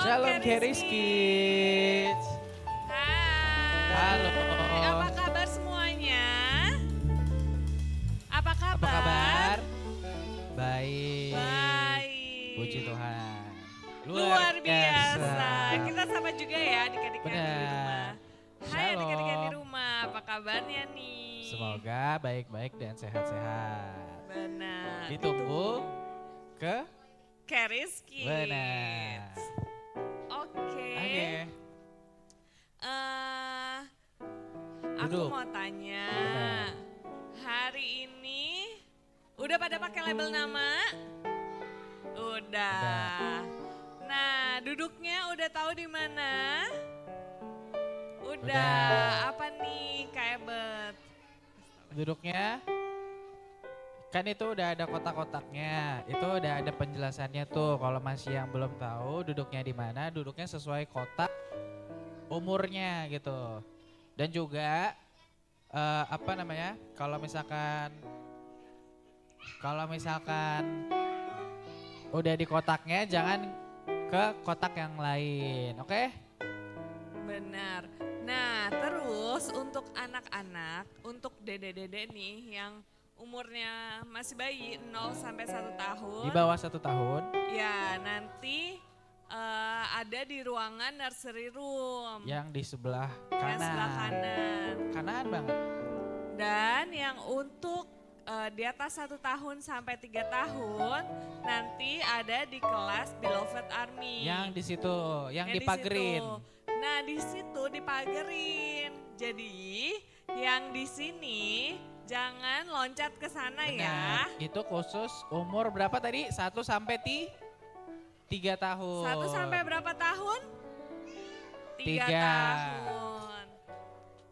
Shalom Keris Kids. Hai. Halo. Apa kabar semuanya? Apa kabar? Apa kabar? Baik. Baik. Puji Tuhan. Luar biasa. Kita sama juga ya adik-adik yang di Benar. rumah. Hai Shalom. adik-adik yang di rumah, apa kabarnya nih? Semoga baik-baik dan sehat-sehat. Benar. Ditunggu ke Keris Kids. benar. Oke. Oke. Aku Duduk. mau tanya. Benar. Hari ini udah pada pakai label nama? Udah. Nah, duduknya udah tahu di mana? Udah. Apa nih, Kak Ebet? Duduknya kan itu udah ada kotak-kotaknya, itu udah ada penjelasannya tuh. Kalau masih yang belum tahu duduknya di mana, duduknya sesuai kotak umurnya gitu. Dan juga apa namanya? Kalau misalkan udah di kotaknya jangan ke kotak yang lain, oke? Benar. Nah, terus untuk anak-anak, untuk dede-dede nih yang umurnya masih bayi 0 sampai 1 tahun. Di bawah 1 tahun. Ya, nanti ada di ruangan nursery room. Yang di sebelah Yang kanan. sebelah kanan. Kanan banget. Dan yang untuk di atas 1 tahun sampai 3 tahun nanti ada di kelas Beloved Army. Yang di situ, yang Di dipagerin. situ. Nah, di situ dipagerin. Jadi, yang di sini jangan loncat ke sana ya. Benar. Itu khusus umur berapa tadi? 1 sampai 3 tahun. 1 sampai berapa tahun? 3 3. tahun.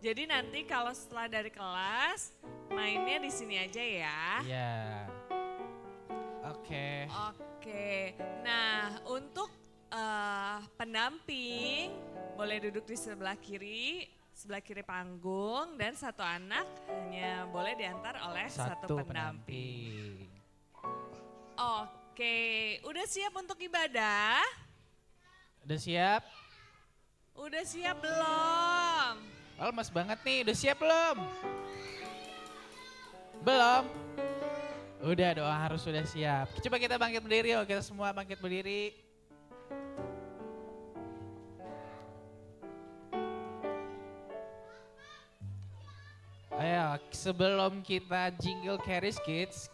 Jadi nanti kalau setelah dari kelas, mainnya di sini aja ya. Iya. Oke. Oke, nah untuk pendamping boleh duduk di sebelah kiri panggung, dan satu anak hanya boleh diantar oleh satu pendamping. Oke, udah siap untuk ibadah? Udah siap? Udah siap belum? Lemes banget nih, udah siap belum? Belum? Udah, doa harus sudah siap. Coba kita bangkit berdiri yuk, kita semua bangkit berdiri. Ayo, sebelum kita jingle Keris Kids,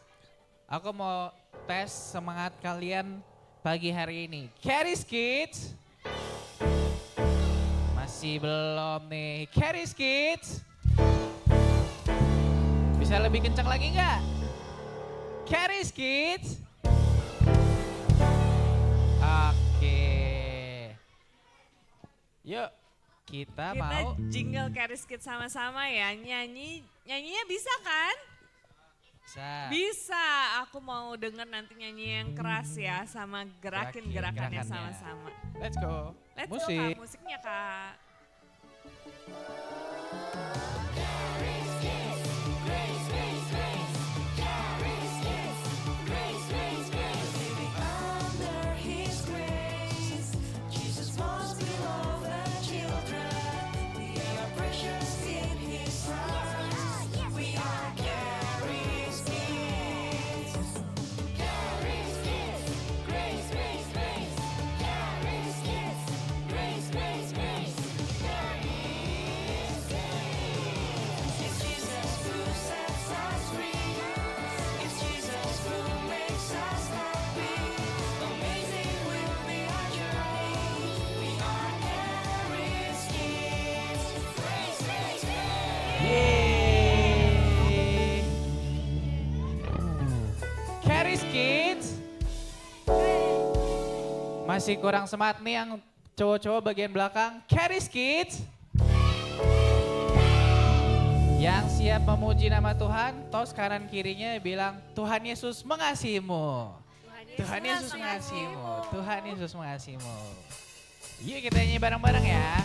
aku mau tes semangat kalian pagi hari ini. Keris Kids? Masih belum nih. Keris Kids? Bisa lebih kencang lagi nggak? Keris Kids? Oke. Yuk, kita mau. jingle Keris Kids sama-sama ya, nyanyinya bisa kan? Bisa. Bisa, aku mau denger nanti nyanyi yang keras ya, sama gerakin gerakannya gerakannya. sama-sama. Let's go. Let's go Musik. Kak, musiknya Kak. Under His grace, Jesus was beloved children. We are precious in His sight. We are Gary's kids. Gary's kids, grace, grace, grace. Gary's kids, grace, grace, grace. Gary's kids. It's Jesus who sets us free. It's Jesus who makes us happy. Amazing will be our journey. We are Gary's kids. Grace, grace, grace. Yeay. Keris Kids. Masih kurang semangat nih yang cowok-cowok bagian belakang. Keris Kids. Yang siap memuji nama Tuhan, tos kanan kirinya bilang Tuhan Yesus mengasihimu. Tuhan Yesus mengasihimu. Tuhan Yesus mengasihimu. Yuk kita nyanyi bareng-bareng ya.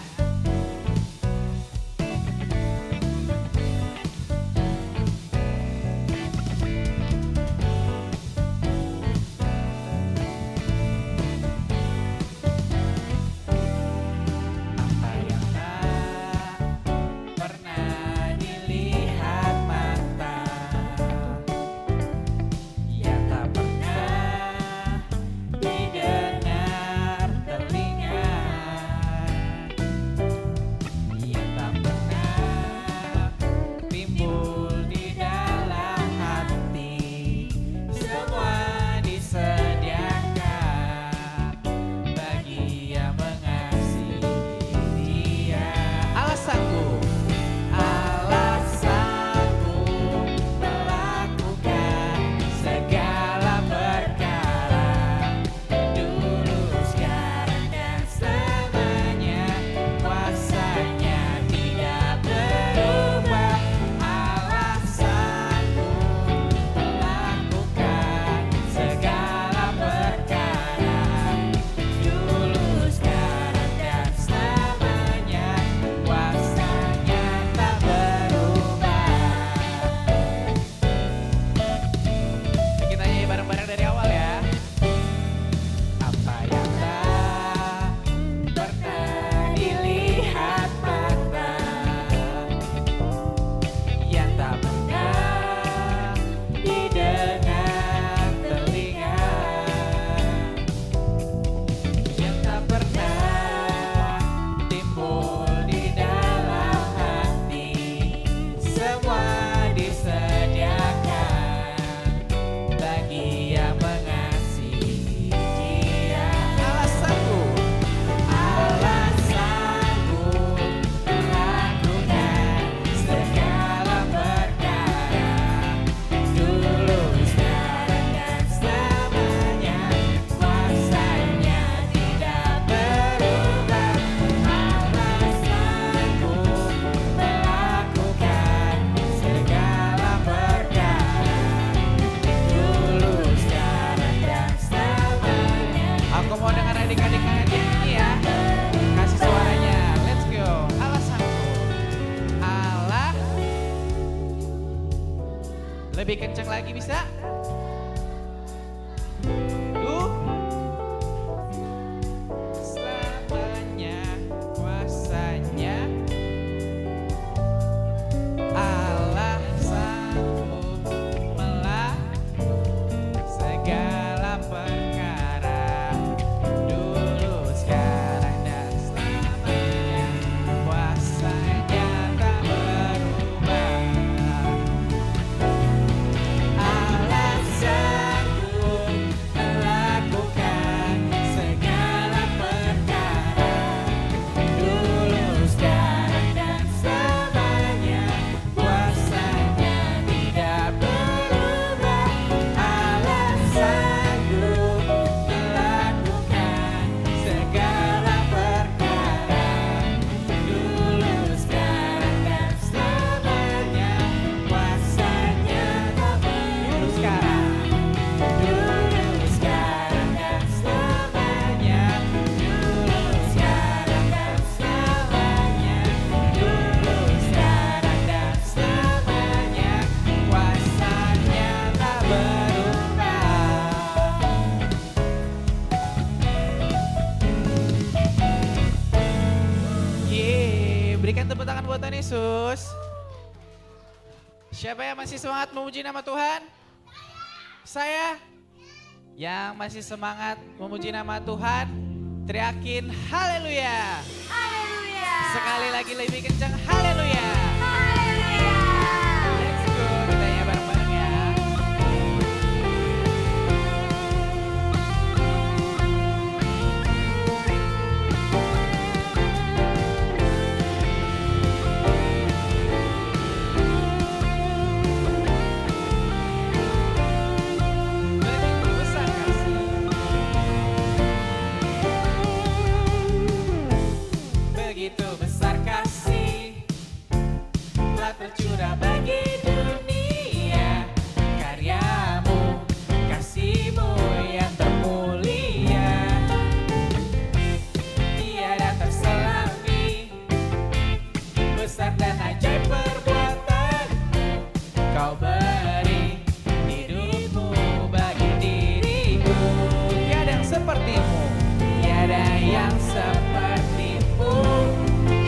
Lebih kencang lagi bisa? Duh. Selamanya kuasanya Allah sanggup melakukan segala perkara. Dulu, sekarang, dan selamanya kuasanya tak berubah. Allah sanggup melakukan segala perkara. Dulu, sekarang, dan selamanya kuasanya tidak berubah. Allah sanggup melakukan segala perkara. Dulu, sekarang, dan selamanya kuasanya tak berubah. Dulu, sekarang, dan selamanya. Dulu, sekarang, dan selamanya. Dulu, sekarang, dan selamanya kuasanya tak berubah. Berikan tepuk tangan buat Tuhan Yesus. Siapa yang masih semangat memuji nama Tuhan? Saya. Yang masih semangat memuji nama Tuhan, teriakin haleluya. Haleluya. Sekali lagi lebih kencang, haleluya. Haleluya. Let's go, kita nyanyi bareng-bareng ya. Begitu besar kasih. Begitu besar kasih telah tercurah bagi dunia. Karyamu, kasihmu yang termulia, tiada terselami. Besar dan ajaib perbuatanmu, kau beri hidupmu bagi diriku. Tiada yang sepertimu, tiada yang sepertimu.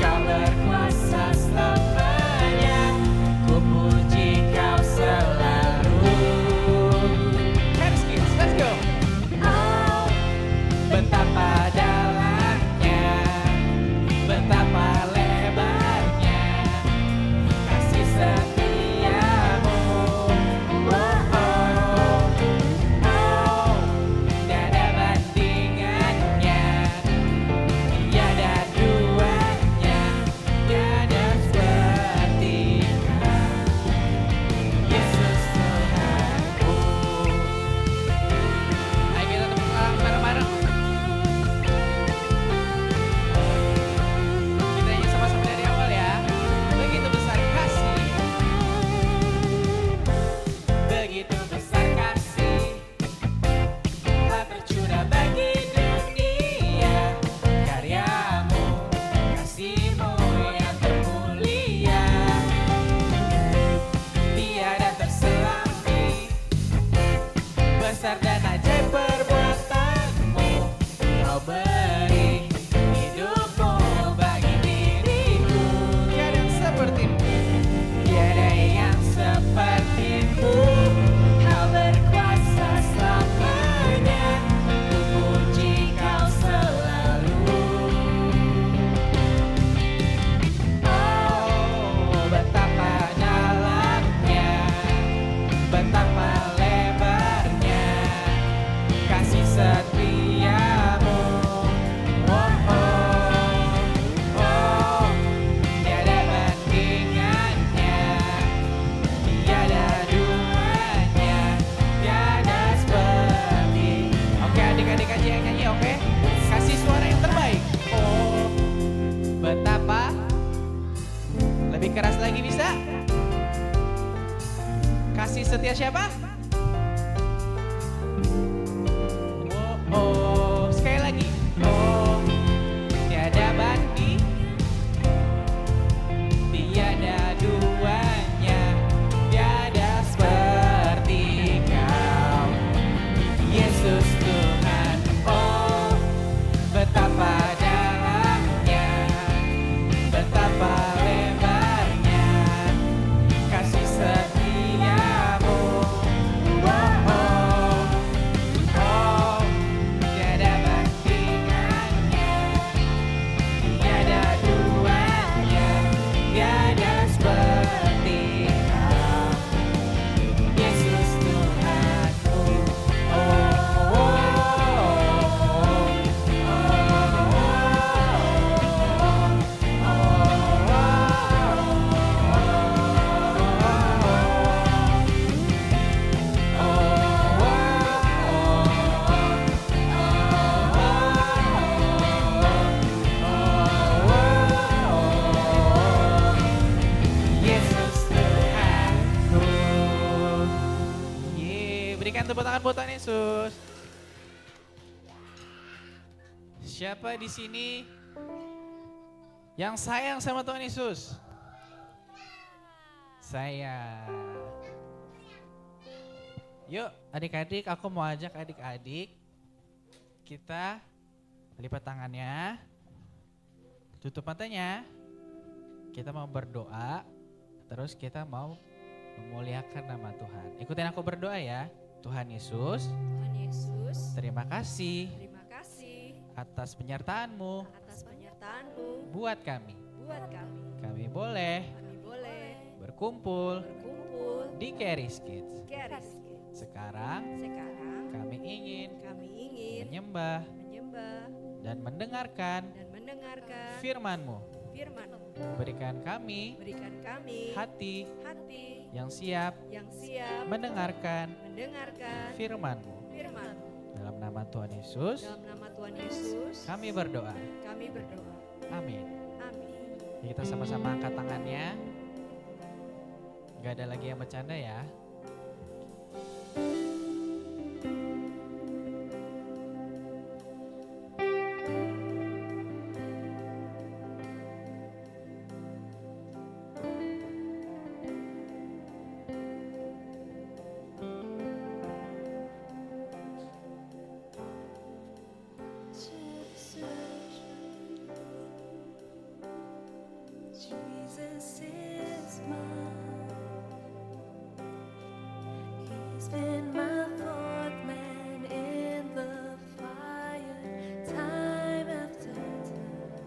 Kau berkuasa selamanya, ku puji kau selalu. Hands kids, let's go. Oh, betapa dalamnya, betapa lebarnya kasih setiamu. Oh, oh, oh, tiada bandingannya, tiada duanya, tiada seperti Yesus Tuhanku. Ayo kita tepuk tangan bareng-bareng. Kita nyanyi sama-sama dari awal ya. Begitu besar kasih, begitu besar kasih telah tercurah bagi dunia. Karyamu, kasihmu yang termulia, tiada terselami. Besar dan ajaib perbuatanmu, kau beri hidupmu bagi diriku. Tiada yang sepertimu, tiada yang sepertimu. Kau berkuasa selamanya, ku puji kau selalu. Oh, betapa dalamnya, betapa lebarnya kasih setiamu. Oh, oh, oh, tiada bandingannya, tiada duanya, tiada seperti. Oke, adik-adik aja yang nyanyi, oke? Kasih suara yang terbaik. Oh, betapa. Lebih keras lagi bisa? Kasih setia siapa? Oh, oh, sekali lagi. Oh, tiada banding, tiada duanya, tiada seperti. buat Tuhan Yesus. Siapa di sini yang sayang sama Tuhan Yesus? Saya. Yuk adik-adik, aku mau ajak adik-adik kita lipat tangannya, tutup matanya, kita mau berdoa, terus kita mau memuliakan nama Tuhan. Ikutin aku berdoa ya. Tuhan Yesus, Tuhan Yesus, terima kasih terima kasih atas penyertaan-Mu atas penyertaan-Mu buat kami. buat kami. Kami boleh Kami boleh berkumpul berkumpul di Charis Kids. Charis Kids. Sekarang Sekarang kami ingin kami ingin menyembah menyembah dan mendengarkan dan mendengarkan firman-Mu. firman-Mu. Berikan kami Berikan kami hati hati yang siap yang siap mendengarkan mendengarkan firman-Mu. firman-Mu. Dalam nama Tuhan Yesus, Dalam nama Tuhan Yesus, kami berdoa. kami berdoa. Amin. Amin. Kita sama-sama angkat tangannya. Gak ada lagi yang bercanda ya. Jesus is mine. He's been my fourth man in the fire, time after time.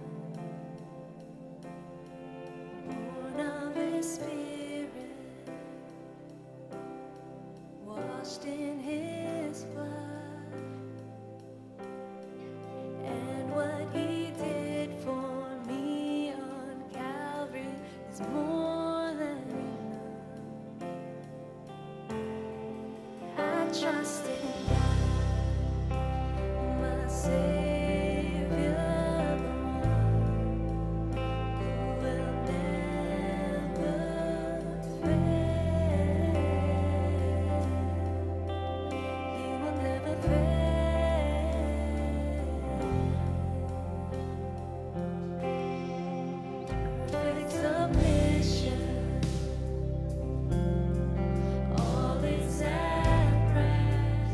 Born of His Spirit, washed in His blood, and what He did for me on Calvary is more than enough. I trust in God, my Savior, the one who will never fail. He will never fail. Perfect submission, all is at rest.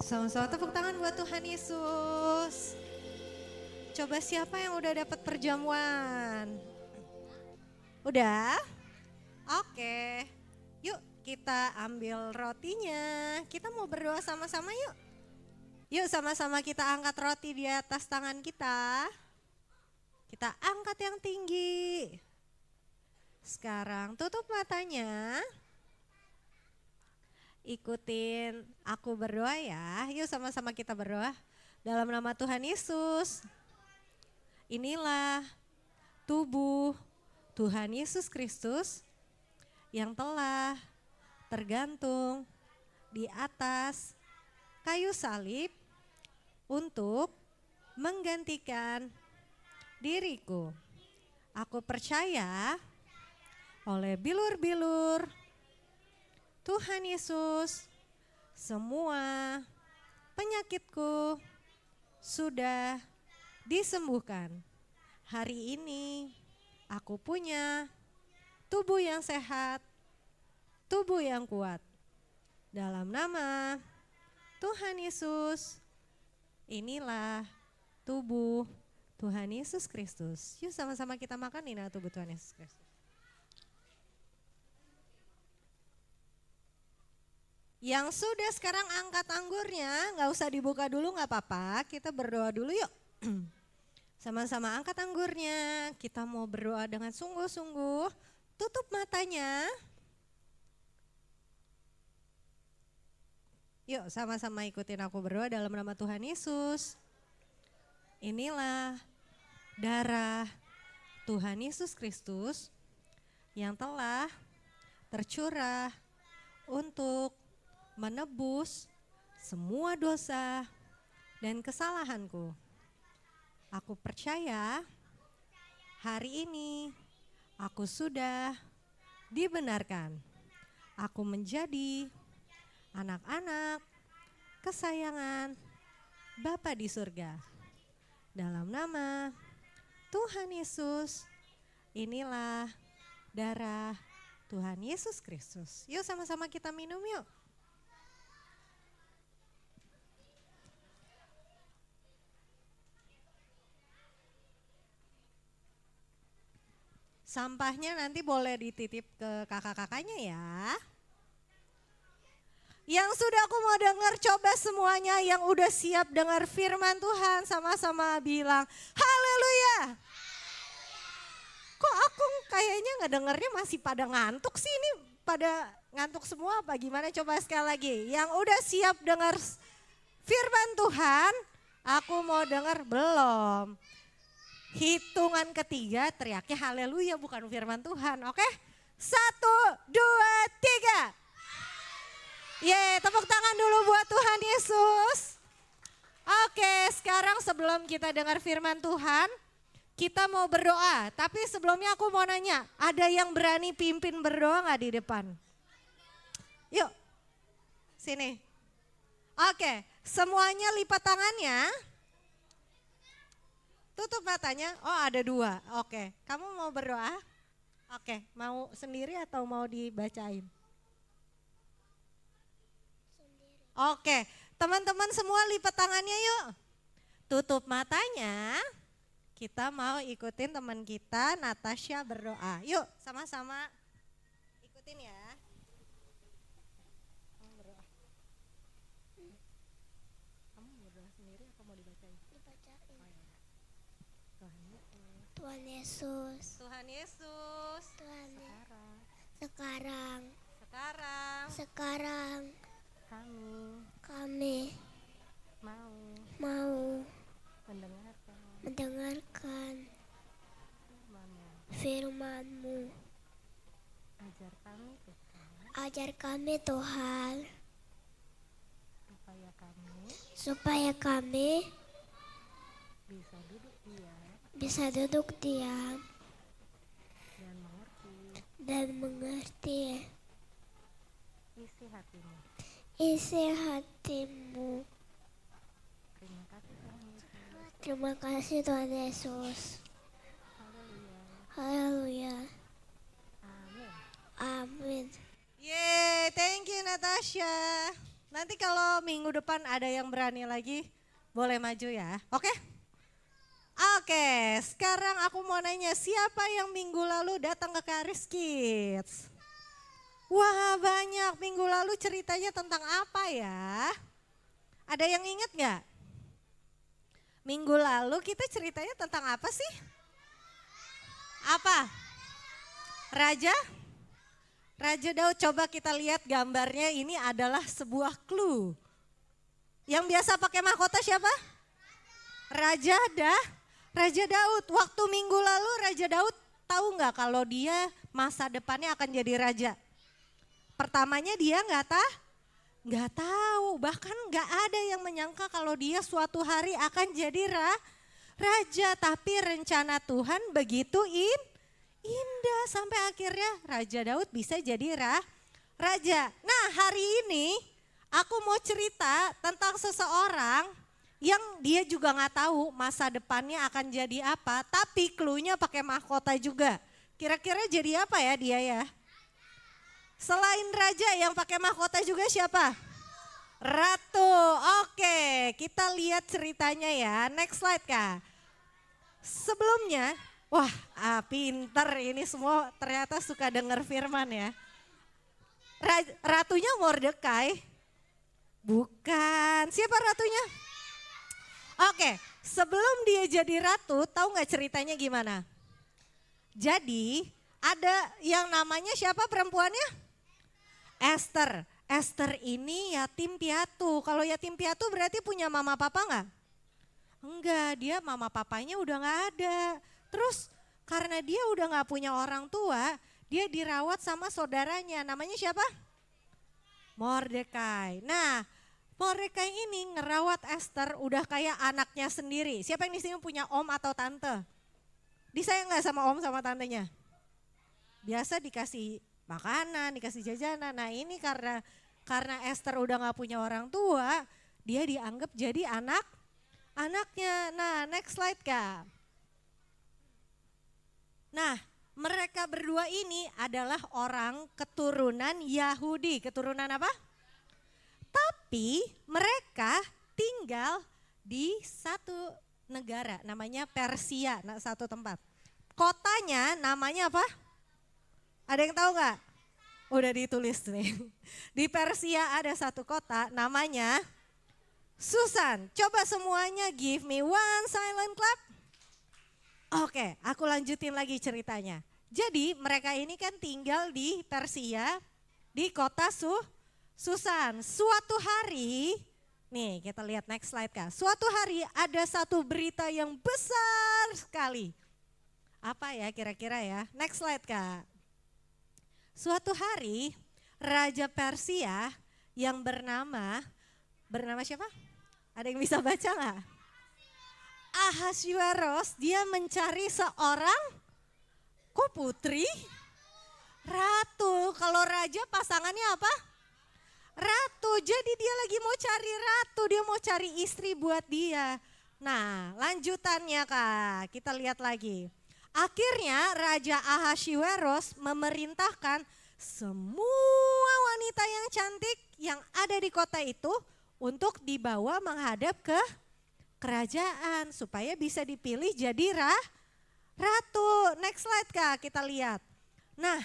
Sama-sama tepuk tangan buat Tuhan Yesus. Coba siapa yang udah dapat perjamuan? Udah? Oke. Yuk kita ambil rotinya. Kita mau berdoa sama-sama yuk. Yuk sama-sama kita angkat roti di atas tangan kita. Kita angkat yang tinggi. Sekarang tutup matanya. Ikutin aku berdoa ya. Yuk sama-sama kita berdoa. Dalam nama Tuhan Yesus. Inilah tubuh Tuhan Yesus Kristus yang telah tergantung di atas kayu salib untuk menggantikan diriku. Aku percaya oleh bilur-bilur Tuhan Yesus, semua penyakitku sudah disembuhkan. Hari ini aku punya tubuh yang sehat, tubuh yang kuat. Dalam nama Tuhan Yesus, inilah tubuh Tuhan Yesus Kristus. Yuk sama-sama kita makan inilah tubuh Tuhan Yesus Kristus. Yang sudah sekarang angkat anggurnya, nggak usah dibuka dulu nggak apa-apa, kita berdoa dulu yuk. Sama-sama angkat anggurnya, kita mau berdoa dengan sungguh-sungguh, tutup matanya. Yuk sama-sama ikutin aku berdoa dalam nama Tuhan Yesus. Inilah darah Tuhan Yesus Kristus yang telah tercurah untuk menebus semua dosa dan kesalahanku. Aku percaya hari ini aku sudah dibenarkan. Aku menjadi anak-anak kesayangan Bapa di surga. Dalam nama Tuhan Yesus, inilah darah Tuhan Yesus Kristus. Yuk sama-sama kita minum yuk. Sampahnya nanti boleh dititip ke kakak-kakaknya ya. Yang sudah aku mau dengar coba semuanya yang udah siap dengar firman Tuhan sama-sama bilang haleluya. Kok aku kayaknya nggak dengarnya masih pada ngantuk sih, ini pada ngantuk semua apa gimana, coba sekali lagi. Yang udah siap dengar firman Tuhan, aku mau dengar belum? Hitungan ketiga teriaknya haleluya bukan firman Tuhan, oke? 1, 2, 3. Tepuk tangan dulu buat Tuhan Yesus. Oke, sekarang sebelum kita dengar firman Tuhan, kita mau berdoa. Tapi sebelumnya aku mau nanya, ada yang berani pimpin berdoa gak di depan? Yuk, sini. Oke, semuanya lipat tangannya. Tutup matanya, oh ada 2, oke. Kamu mau berdoa? Oke, mau sendiri atau mau dibacain? Oke, teman-teman semua lipat tangannya yuk. Tutup matanya, kita mau ikutin teman kita Natasha berdoa. Yuk sama-sama ikutin ya. Kamu berdoa. Kamu berdoa sendiri atau mau dibacain? Dibacain. Oh, ya. Tuhan Yesus. Tuhan Yesus. Tuhan Sekarang sekarang kami kami mau mau mendengarkan firman-Mu. Ajar kami Tuhan, supaya kami bisa duduk diam dan mengerti isi hatimu. Terima kasih Tuhan Yesus. Haleluya. Amin. Yeay, thank you Natasha. Nanti kalau minggu depan ada yang berani lagi, boleh maju ya. Oke? Oke, sekarang aku mau nanya siapa yang minggu lalu datang ke Karis Kids? Wah banyak, minggu lalu ceritanya tentang apa ya? Ada yang ingat gak? Minggu lalu kita ceritanya tentang apa sih? Apa? Raja? Raja Daud, coba kita lihat gambarnya, ini adalah sebuah clue. Yang biasa pakai mahkota siapa? Raja Daud. Waktu minggu lalu Raja Daud tahu nggak kalau dia masa depannya akan jadi raja? Pertamanya dia nggak tahu, bahkan nggak ada yang menyangka kalau dia suatu hari akan jadi raja. Tapi rencana Tuhan begitu indah sampai akhirnya Raja Daud bisa jadi raja. Nah hari ini aku mau cerita tentang seseorang yang dia juga nggak tahu masa depannya akan jadi apa, tapi clue-nya pakai mahkota juga. Kira-kira jadi apa ya dia ya? Selain raja yang pakai mahkota juga siapa? Ratu. Oke, kita lihat ceritanya ya. Next slide Kak. Sebelumnya, wah pinter ini semua ternyata suka dengar firman ya. Ratunya Mordekai? Bukan. Siapa ratunya? Oke, sebelum dia jadi ratu, tahu nggak ceritanya gimana? Jadi ada yang namanya siapa perempuannya? Esther. Esther ini yatim piatu. Kalau yatim piatu berarti punya mama papa nggak? Enggak, dia mama papanya udah nggak ada. Terus karena dia udah nggak punya orang tua, dia dirawat sama saudaranya. Namanya siapa? Mordekai. Nah, Mordekai ini ngerawat Esther udah kayak anaknya sendiri. Siapa yang di sini punya om atau tante? Disayang nggak sama om sama tantenya? Biasa dikasih makanan, dikasih jajanan. Nah ini karena Esther udah nggak punya orang tua, dia dianggap jadi anaknya. Nah next slide Kak. Nah mereka berdua ini adalah orang keturunan Yahudi. Keturunan apa? Tapi mereka tinggal di satu negara namanya Persia, satu tempat. Kotanya namanya apa? Ada yang tahu nggak? Udah ditulis nih. Di Persia ada satu kota namanya Susan. Coba semuanya give me one silent clap. Oke, aku lanjutin lagi ceritanya. Jadi mereka ini kan tinggal di Persia, di kota Susan. Suatu hari, nih kita lihat next slide Kak. Suatu hari ada satu berita yang besar sekali. Apa ya kira-kira ya? Next slide Kak. Suatu hari Raja Persia yang bernama siapa? Ada yang bisa baca nggak? Ahasuerus, dia mencari seorang kok putri? Ratu. Kalau raja pasangannya apa? Ratu. Jadi dia lagi mau cari ratu, dia mau cari istri buat dia. Nah, lanjutannya Kak, kita lihat lagi. Akhirnya Raja Ahasuerus memerintahkan semua wanita yang cantik yang ada di kota itu untuk dibawa menghadap ke kerajaan supaya bisa dipilih jadi ratu. Next slide Kak, kita lihat. Nah,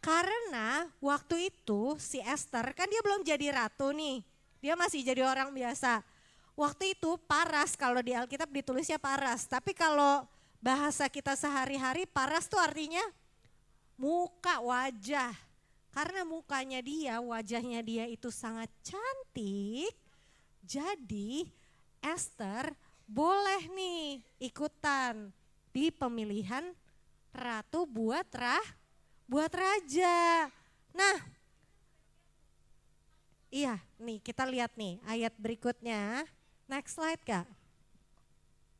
karena waktu itu si Esther kan dia belum jadi ratu nih. Dia masih jadi orang biasa. Waktu itu paras, kalau di Alkitab ditulisnya paras. Tapi kalau bahasa kita sehari-hari paras tuh artinya muka, wajah. Karena mukanya dia, wajahnya dia itu sangat cantik. Jadi Esther boleh nih ikutan di pemilihan ratu buat raja. Nah, iya nih kita lihat nih ayat berikutnya. Next slide Kak.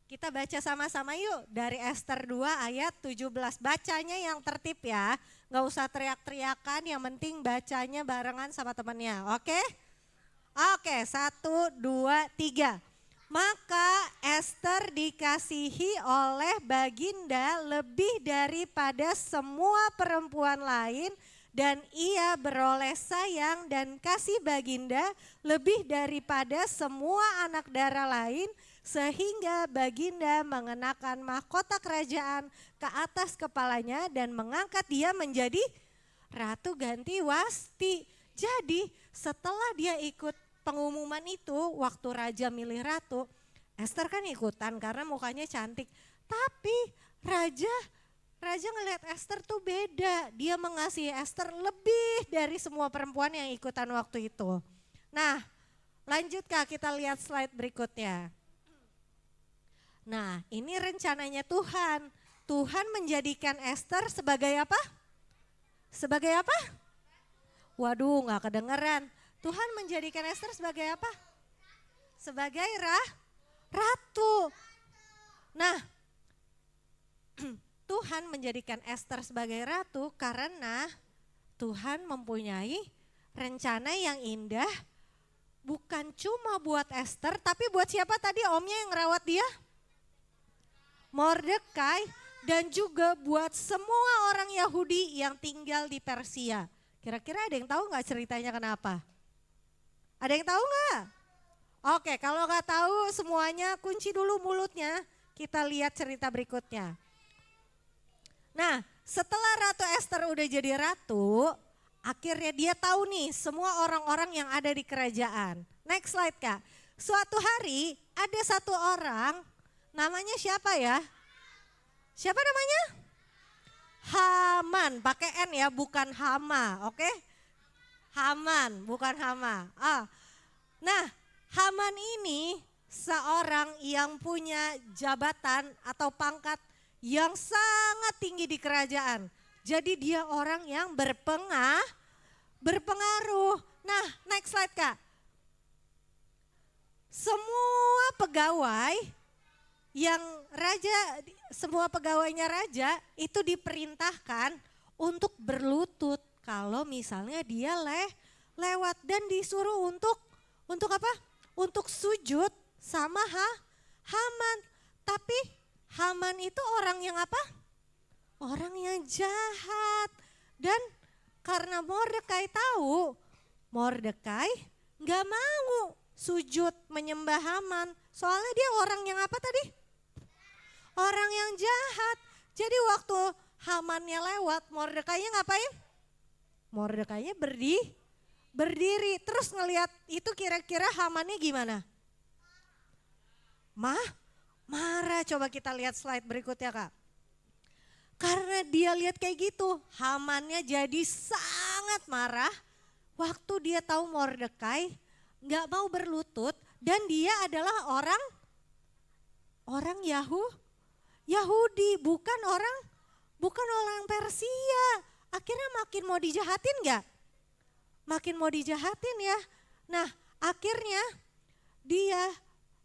Kita baca sama-sama yuk dari Esther 2 ayat 17. Bacanya yang tertib ya, gak usah teriak-teriakan, yang penting bacanya barengan sama temannya, oke? Oke, 1, 2, 3. Maka Esther dikasihi oleh Baginda lebih daripada semua perempuan lain dan ia beroleh sayang dan kasih baginda lebih daripada semua anak darah lain, sehingga baginda mengenakan mahkota kerajaan ke atas kepalanya dan mengangkat dia menjadi Ratu ganti Wasti. Jadi setelah dia ikut pengumuman itu, waktu raja milih ratu, Esther kan ikutan karena mukanya cantik. Tapi raja ngelihat Esther tuh beda. Dia mengasihi Esther lebih dari semua perempuan yang ikutan waktu itu. Nah, lanjut Kak, kita lihat slide berikutnya. Nah, ini rencananya Tuhan. Tuhan menjadikan Esther sebagai apa? Sebagai apa? Waduh, gak kedengeran. Tuhan menjadikan Esther sebagai apa? Sebagai ratu. Nah, Tuhan menjadikan Esther sebagai ratu karena Tuhan mempunyai rencana yang indah. Bukan cuma buat Esther, tapi buat siapa tadi omnya yang ngerawat dia? Mordekai, dan juga buat semua orang Yahudi yang tinggal di Persia. Kira-kira ada yang tahu nggak ceritanya kenapa? Ada yang tahu nggak? Oke, kalau nggak tahu semuanya kunci dulu mulutnya. Kita lihat cerita berikutnya. Nah, setelah Ratu Esther udah jadi ratu, akhirnya dia tahu nih semua orang-orang yang ada di kerajaan. Next slide Kak. Suatu hari ada satu orang, namanya siapa ya? Siapa namanya? Haman, pakai N ya, bukan Hama, oke? Haman, bukan Hama. Nah, Haman ini seorang yang punya jabatan atau pangkat yang sangat tinggi di kerajaan. Jadi dia orang yang berpengaruh. Nah, next slide Kak. Semua pegawai yang semua pegawainya raja itu diperintahkan untuk berlutut kalau misalnya dia lewat dan disuruh untuk apa? Untuk sujud sama Haman. Tapi Haman itu orang yang apa? Orang yang jahat. Dan karena Mordekai tahu, Mordekai gak mau sujud menyembah Haman. Soalnya dia orang yang apa tadi? Orang yang jahat. Jadi waktu Hamannya lewat, Mordekainya ngapain? Mordekainya berdiri. Terus ngelihat itu kira-kira Hamannya gimana? Marah. Coba kita lihat slide berikutnya Kak. Karena dia lihat kayak gitu, Hamannya jadi sangat marah. Waktu dia tahu Mordekai gak mau berlutut dan dia adalah orang Yahudi, bukan orang Persia. Akhirnya makin mau dijahatin gak? Makin mau dijahatin ya. Nah, akhirnya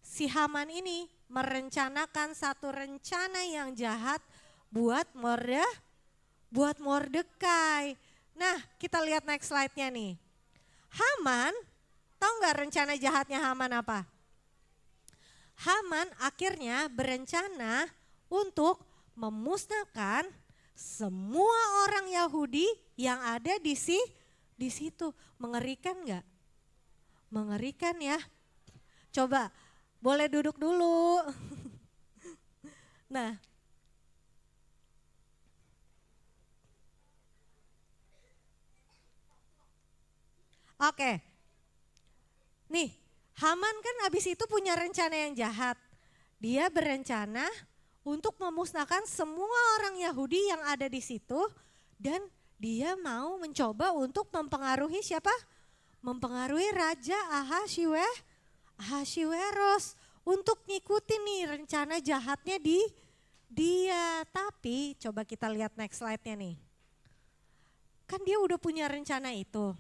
si Haman ini merencanakan satu rencana yang jahat buat Mordekai. Nah, kita lihat next slide-nya nih. Haman, tahu nggak rencana jahatnya Haman apa? Haman akhirnya berencana untuk memusnahkan semua orang Yahudi yang ada di situ. Mengerikan nggak? Mengerikan ya. Coba, boleh duduk dulu. Nah, oke. Nih, Haman kan habis itu punya rencana yang jahat. Dia berencana untuk memusnahkan semua orang Yahudi yang ada di situ dan dia mau mencoba untuk mempengaruhi siapa? Mempengaruhi Raja Ahasiweros untuk ngikutin nih rencana jahatnya dia. Tapi coba kita lihat next slide-nya nih. Kan dia udah punya rencana itu.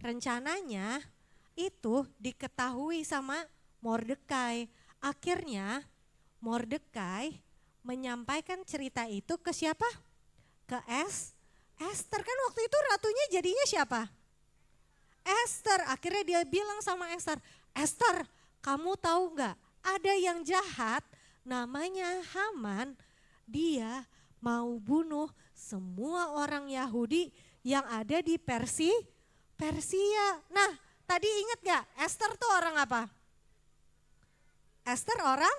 Rencananya itu diketahui sama Mordekai. Akhirnya Mordekai menyampaikan cerita itu ke siapa? Ke Esther. Kan waktu itu ratunya jadinya siapa? Esther. Akhirnya dia bilang sama Esther, Esther, kamu tahu nggak? Ada yang jahat namanya Haman. Dia mau bunuh semua orang Yahudi yang ada di Persia. Nah, tadi ingat gak Esther tuh orang apa? Esther orang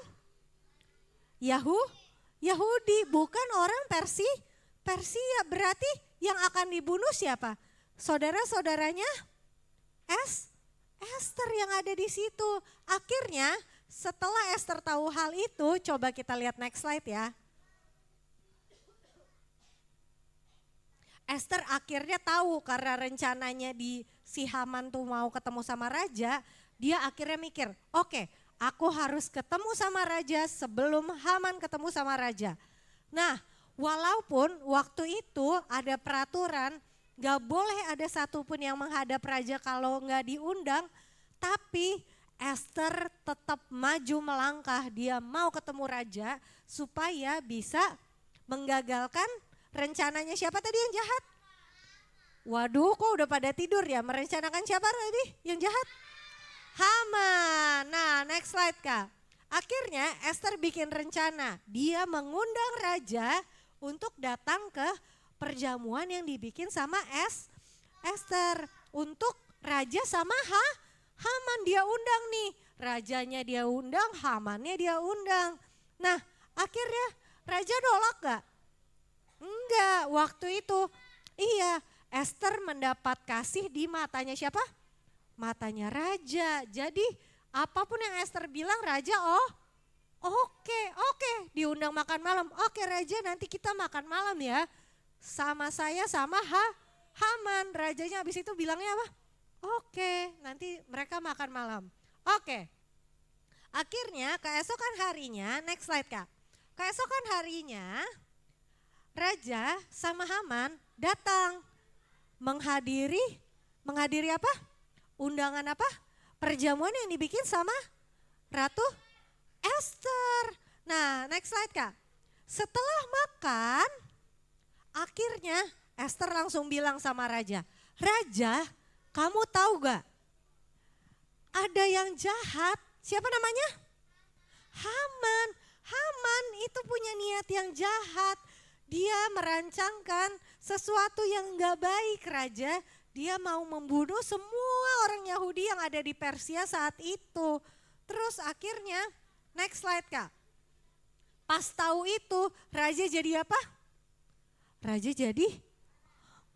Yahudi, bukan orang Persia. Berarti yang akan dibunuh siapa? Saudara-saudaranya Esther yang ada di situ. Akhirnya setelah Esther tahu hal itu, coba kita lihat next slide ya. Esther akhirnya tahu karena rencananya si Haman tuh mau ketemu sama raja, dia akhirnya mikir, oke, aku harus ketemu sama raja sebelum Haman ketemu sama raja. Nah, walaupun waktu itu ada peraturan gak boleh ada satupun yang menghadap raja kalau gak diundang, tapi Esther tetap maju melangkah, dia mau ketemu raja supaya bisa menggagalkan rencananya siapa tadi yang jahat? Waduh, kok udah pada tidur ya? Merencanakan siapa tadi yang jahat? Haman. Nah, next slide Kak. Akhirnya Esther bikin rencana. Dia mengundang raja untuk datang ke perjamuan yang dibikin sama Esther. Untuk raja sama Haman dia undang nih. Rajanya dia undang, Hamannya dia undang. Nah, akhirnya raja nolak gak? Enggak, waktu itu iya Esther mendapat kasih di matanya siapa? Matanya raja. Jadi apapun yang Esther bilang raja oke, diundang makan malam. Oke raja, nanti kita makan malam ya. Sama saya sama Haman. Rajanya habis itu bilangnya apa? Oke, nanti mereka makan malam. Oke. Akhirnya keesokan harinya, next slide Kak. Keesokan harinya raja sama Haman datang menghadiri apa? Undangan apa? Perjamuan yang dibikin sama Ratu Esther. Nah, next slide Kak. Setelah makan, akhirnya Esther langsung bilang sama raja, "Raja, kamu tahu gak? Ada yang jahat." Siapa namanya? Haman. Haman itu punya niat yang jahat. Dia merancangkan sesuatu yang gak baik raja. Dia mau membunuh semua orang Yahudi yang ada di Persia saat itu. Terus akhirnya next slide Kak. Pas tahu itu raja jadi apa? Raja jadi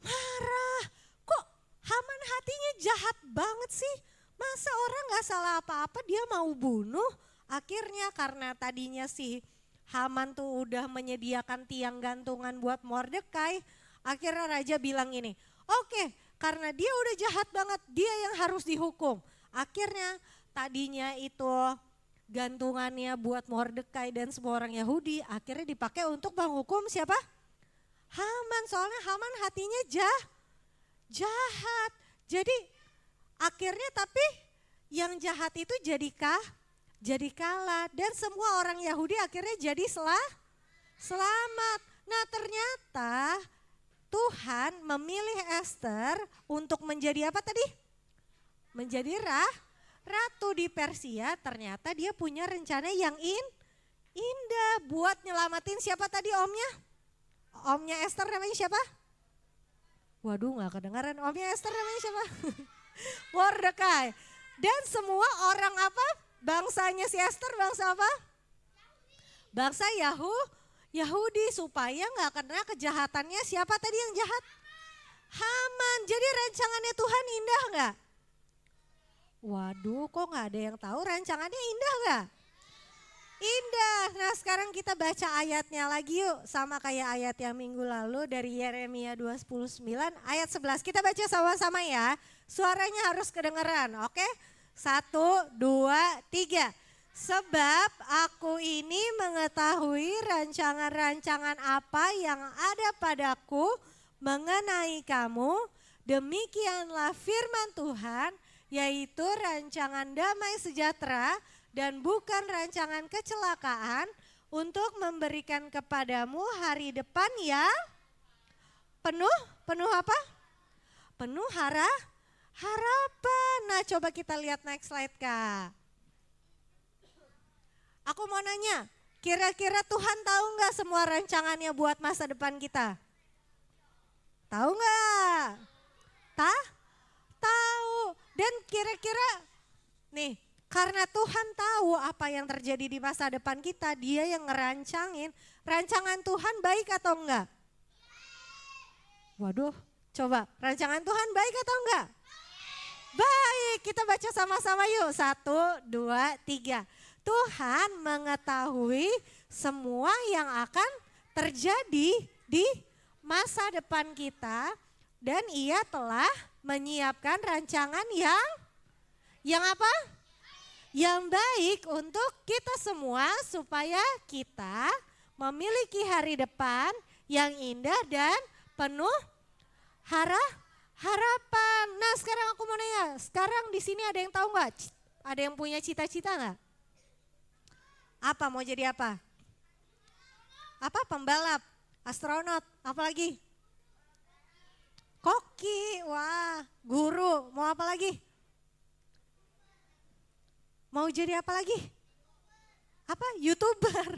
marah. Kok Haman hatinya jahat banget sih? Masa orang gak salah apa-apa dia mau bunuh? Akhirnya karena tadinya si Haman tuh udah menyediakan tiang gantungan buat Mordekai. Akhirnya raja bilang ini, oke, karena dia udah jahat banget, dia yang harus dihukum. Akhirnya tadinya itu gantungannya buat Mordekai dan semua orang Yahudi akhirnya dipakai untuk menghukum siapa? Haman, soalnya Haman hatinya jahat. Jadi akhirnya tapi yang jahat itu jadi kalah dan semua orang Yahudi akhirnya jadi selamat. Nah ternyata Tuhan memilih Esther untuk menjadi apa tadi? Menjadi ratu di Persia. Ternyata dia punya rencana yang indah buat nyelamatin siapa tadi omnya? Omnya Esther namanya siapa? Waduh gak kedengaran, omnya Esther namanya siapa? Mordekai. Dan semua orang apa? Bangsanya si Esther bangsa apa? Bangsa Yahudi supaya gak kena kejahatannya siapa tadi yang jahat? Haman. Jadi rancangannya Tuhan indah gak? Waduh kok gak ada yang tahu rancangannya indah gak? Indah. Nah sekarang kita baca ayatnya lagi yuk. Sama kayak ayat yang minggu lalu dari Yeremia 2:9 ayat 11. Kita baca sama-sama ya. Suaranya harus kedengeran, oke? 1, 2, 3. Sebab aku ini mengetahui rancangan-rancangan apa yang ada padaku mengenai kamu. Demikianlah firman Tuhan, yaitu rancangan damai sejahtera dan bukan rancangan kecelakaan, untuk memberikan kepadamu hari depan yang penuh apa? Penuh harapan. Nah coba kita lihat next slide Kak. Aku mau nanya, kira-kira Tuhan tahu nggak semua rancangannya buat masa depan kita? Tahu nggak? Tahu. Dan kira-kira nih, karena Tuhan tahu apa yang terjadi di masa depan kita, Dia yang ngerancangin. Rancangan Tuhan baik atau enggak? Waduh, coba rancangan Tuhan baik atau enggak? Baik, kita baca sama-sama yuk. 1, 2, 3. Tuhan mengetahui semua yang akan terjadi di masa depan kita dan Ia telah menyiapkan rancangan yang apa? Yang baik untuk kita semua supaya kita memiliki hari depan yang indah dan penuh harapan. Nah, sekarang aku mau nanya, sekarang di sini ada yang tahu nggak? Ada yang punya cita-cita nggak? Apa mau jadi apa? Apa? Pembalap, astronot, apa lagi? Koki, wah, guru, mau apa lagi? Mau jadi apa lagi? Apa? YouTuber.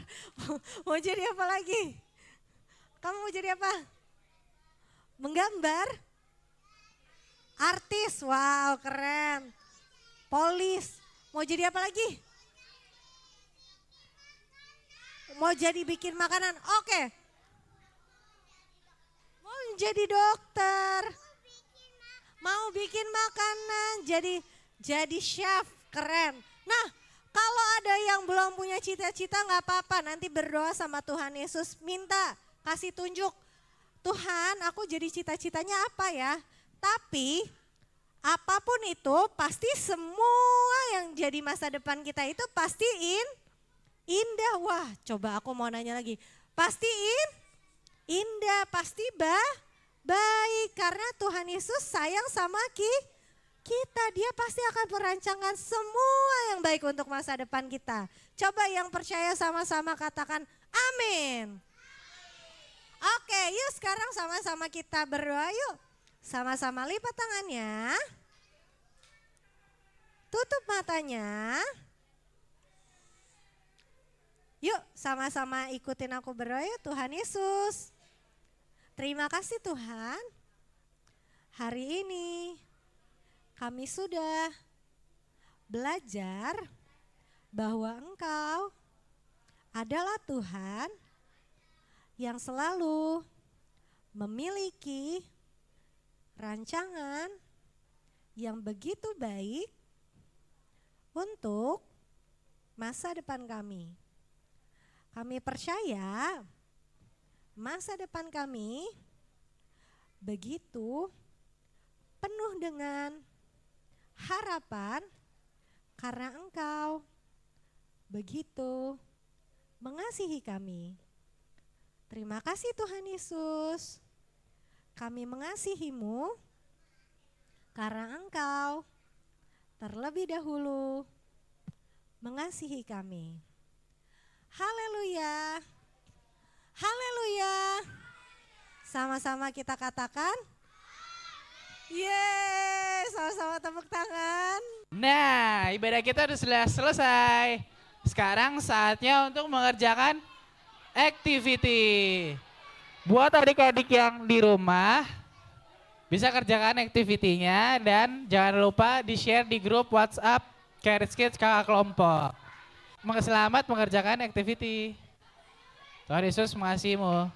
Mau jadi apa lagi? Kamu mau jadi apa? Menggambar? Artis, wow keren. Polis, mau jadi apa lagi? Mau jadi bikin makanan, oke. Mau jadi dokter. Mau bikin makanan, jadi chef, keren. Nah, kalau ada yang belum punya cita-cita nggak apa-apa, nanti berdoa sama Tuhan Yesus, minta, kasih tunjuk. Tuhan, aku jadi cita-citanya apa ya? Tapi apapun itu pasti semua yang jadi masa depan kita itu pasti indah. Wah, coba aku mau nanya lagi. Pastiin indah, pasti baik karena Tuhan Yesus sayang sama kita. Dia pasti akan merancangkan semua yang baik untuk masa depan kita. Coba yang percaya sama-sama katakan amin. Oke, yuk sekarang sama-sama kita berdoa yuk. Sama-sama lipat tangannya. Tutup matanya. Yuk sama-sama ikutin aku berdoa yuk. Tuhan Yesus, terima kasih Tuhan. Hari ini kami sudah belajar bahwa Engkau adalah Tuhan yang selalu memiliki rancangan yang begitu baik untuk masa depan kami. Kami percaya masa depan kami begitu penuh dengan harapan karena Engkau begitu mengasihi kami. Terima kasih Tuhan Yesus. Kami mengasihi-Mu karena Engkau terlebih dahulu mengasihi kami. Haleluya. Haleluya. Sama-sama kita katakan. Yeay, sama-sama tepuk tangan. Nah, ibadah kita sudah selesai. Sekarang saatnya untuk mengerjakan activity. Buat adik-adik yang di rumah, bisa kerjakan activity-nya dan jangan lupa di-share di grup WhatsApp Charis Kids kakak kelompok. Selamat mengerjakan activity. Tuhan Yesus mengasihimu.